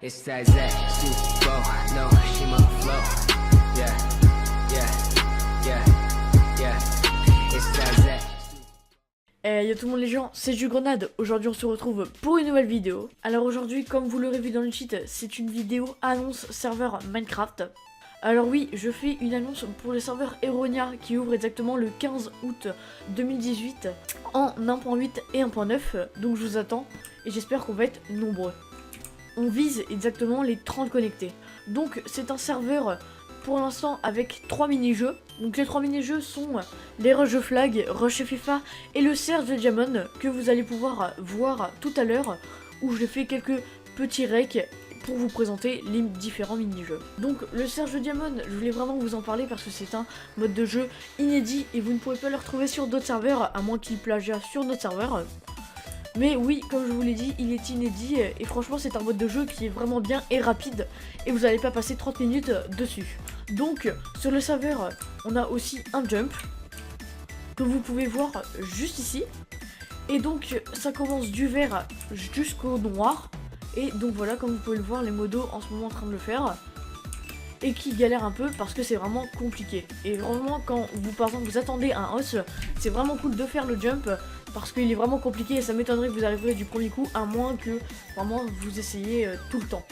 It's that Zach, Super Bowl, no, Shima flow. Yeah, yeah, yeah, yeah. It's that Zach. Hey yo tout le monde les gens, c'est Jugrenade. Aujourd'hui on se retrouve pour une nouvelle vidéo. Alors aujourd'hui, comme vous l'aurez vu dans le cheat, c'est une vidéo annonce serveur Minecraft. Alors oui, je fais une annonce pour le serveur Eronia qui ouvre exactement le 15 août 2018 en 1.8 et 1.9. Donc je vous attends et j'espère qu'on va être nombreux. On vise exactement les 30 connectés. Donc c'est un serveur pour l'instant avec 3 mini-jeux. Donc les 3 mini-jeux sont les Rush Flag, Rush FIFA et le Serge de Diamond que vous allez pouvoir voir tout à l'heure où je fais quelques petits recs pour vous présenter les différents mini-jeux. Donc le Serge de Diamond, je voulais vraiment vous en parler parce que c'est un mode de jeu inédit et vous ne pourrez pas le retrouver sur d'autres serveurs à moins qu'il plagiat sur notre serveur. Mais oui, comme je vous l'ai dit, il est inédit et franchement c'est un mode de jeu qui est vraiment bien et rapide et vous n'allez pas passer 30 minutes dessus. Donc sur le serveur, on a aussi un jump que vous pouvez voir juste ici. Et donc ça commence du vert jusqu'au noir. Et donc voilà, comme vous pouvez le voir, les modos en ce moment en train de le faire. Et qui galèrent un peu parce que c'est vraiment compliqué. Et vraiment quand vous par exemple vous attendez un host, c'est vraiment cool de faire le jump parce qu'il est vraiment compliqué et ça m'étonnerait que vous arriverez du premier coup à moins que vraiment vous essayez tout le temps.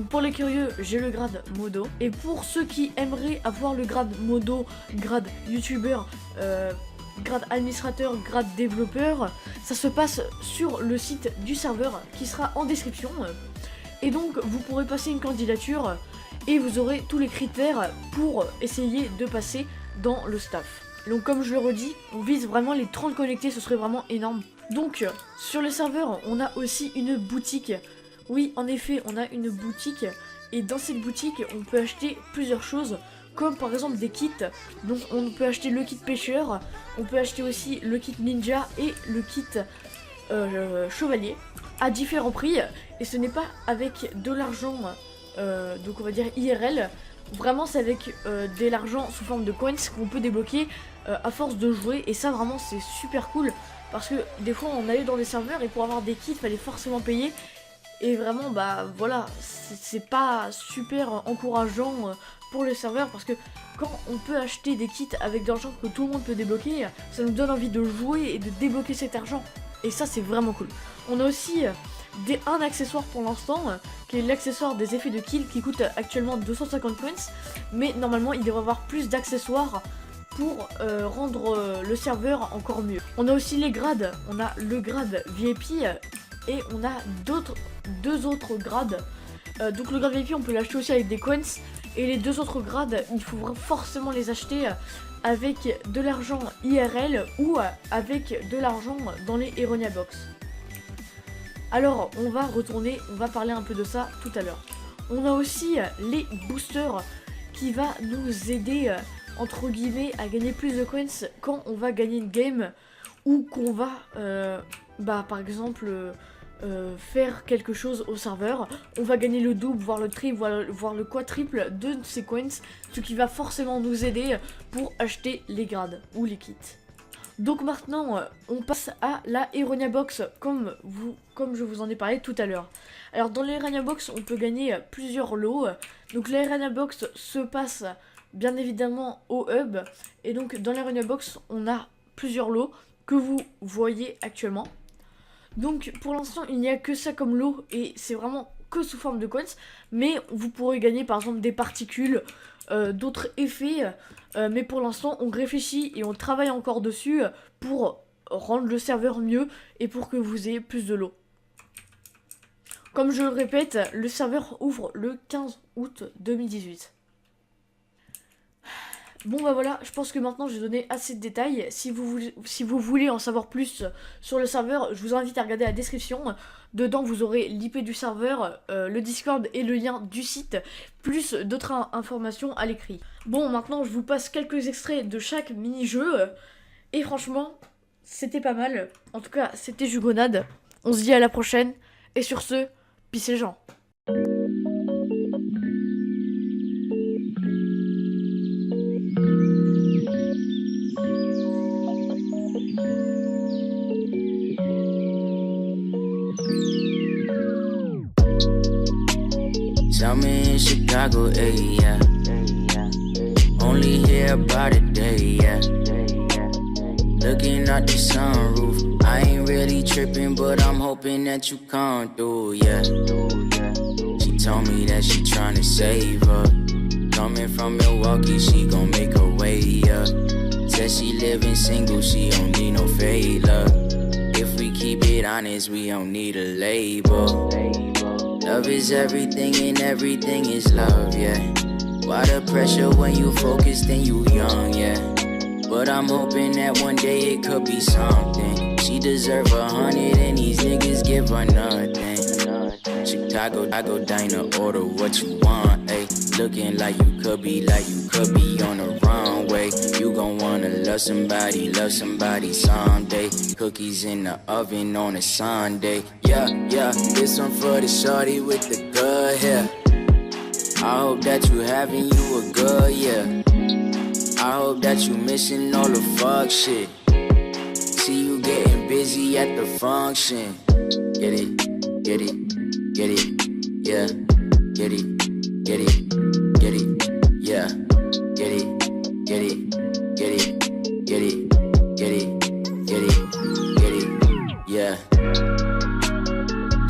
Pour les curieux, j'ai le grade modo. Et pour ceux qui aimeraient avoir le grade modo, grade youtubeur, grade administrateur, grade développeur, ça se passe sur le site du serveur qui sera en description. Et donc vous pourrez passer une candidature et vous aurez tous les critères pour essayer de passer dans le staff. Donc comme je le redis, on vise vraiment les 30 connectés, ce serait vraiment énorme. Donc sur le serveur, on a aussi une boutique. Oui, en effet, on a une boutique et dans cette boutique, on peut acheter plusieurs choses, comme par exemple des kits. Donc on peut acheter le kit pêcheur, on peut acheter aussi le kit ninja et le kit chevalier à différents prix. Et ce n'est pas avec de l'argent, donc on va dire IRL, vraiment c'est avec de l'argent sous forme de coins qu'on peut débloquer à force de jouer. Et ça vraiment c'est super cool parce que des fois on allait dans des serveurs et pour avoir des kits, il fallait forcément payer. Et vraiment, bah voilà, c'est pas super encourageant pour le serveur parce que quand on peut acheter des kits avec de l'argent que tout le monde peut débloquer, ça nous donne envie de jouer et de débloquer cet argent. Et ça, c'est vraiment cool. On a aussi un accessoire pour l'instant, qui est l'accessoire des effets de kill qui coûte actuellement 250 points. Mais normalement, il devrait y avoir plus d'accessoires pour rendre le serveur encore mieux. On a aussi les grades. On a le grade VIP et on a deux autres grades. Donc le grade VIP on peut l'acheter aussi avec des coins. Et les deux autres grades il faut forcément les acheter avec de l'argent IRL ou avec de l'argent dans les Eronia Box. Alors on va parler un peu de ça tout à l'heure. On a aussi les boosters qui va nous aider entre guillemets à gagner plus de coins quand on va gagner une game ou qu'on va par exemple faire quelque chose au serveur. On va gagner le double, voire le triple, voire le quadruple de ces coins, ce qui va forcément nous aider pour acheter les grades ou les kits. Donc maintenant, on passe à la Eronia Box, comme je vous en ai parlé tout à l'heure. Alors dans l'Eronia Box, on peut gagner plusieurs lots. Donc l'Eronia Box se passe bien évidemment au hub. Et donc dans l'Eronia Box, on a plusieurs lots que vous voyez actuellement. Donc pour l'instant il n'y a que ça comme lot et c'est vraiment que sous forme de coins. Mais vous pourrez gagner par exemple des particules, d'autres effets. Mais pour l'instant on réfléchit et on travaille encore dessus pour rendre le serveur mieux et pour que vous ayez plus de lots. Comme je le répète, le serveur ouvre le 15 août 2018. Bon bah voilà, je pense que maintenant j'ai donné assez de détails. Si vous voulez en savoir plus sur le serveur, je vous invite à regarder la description. Dedans vous aurez l'IP du serveur, le Discord et le lien du site, plus d'autres informations à l'écrit. Bon, maintenant je vous passe quelques extraits de chaque mini-jeu. Et franchement, c'était pas mal. En tout cas, c'était Jugrenade. On se dit à la prochaine. Et sur ce, peace les gens. Tell me in Chicago, yeah. Only hear about it day, yeah. Looking out the sunroof, I ain't really tripping, but I'm hoping that you come through, yeah. She told me that she tryna save her. Coming from Milwaukee, she gon' make her way, yeah. Said she living single, she don't need no favor. If we keep it honest, we don't need a label. Love is everything and everything is love, yeah. Why the pressure when you focused and you young, yeah. But I'm hoping that one day it could be something. She deserve 100 and these niggas give her nothing. Chicago, I go diner, order what you want, ayy. Looking like you could be on the runway. You gon' wanna love somebody someday. Cookies in the oven on a Sunday. Yeah, this one for the shorty with the good hair. I hope that you having you a good year. I hope that you missing all the fuck shit. See you getting busy at the function. Get it, get it, get it, yeah. Get it, get it, get it, yeah. Get it, get it, get it, get it, get it, get it, get it, yeah.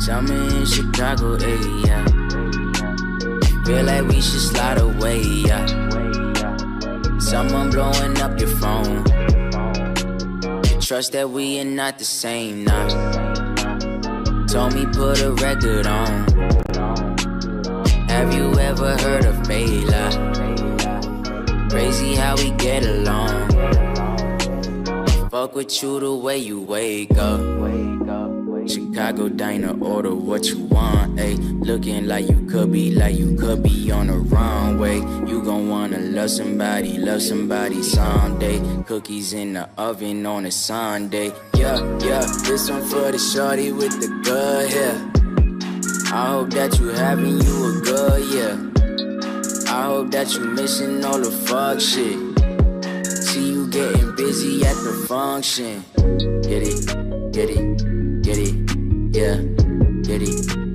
Tell me in Chicago, yeah. Feel like we should slide away, yeah. Someone blowing up your phone. Trust that we are not the same now. Told me put a record on. Have you ever heard of Bayla? Crazy how we get along. Fuck with you the way you wake up. Chicago diner, order what you want, ayy. Looking like you could be on the runway. You gon' wanna love somebody someday. Cookies in the oven on a Sunday. Yeah, this one for the shorty with the good hair. I hope that you having you a good year. I hope that you missing all the fuck shit. See you getting busy at the function. Get it, get it, get it, yeah. Get it.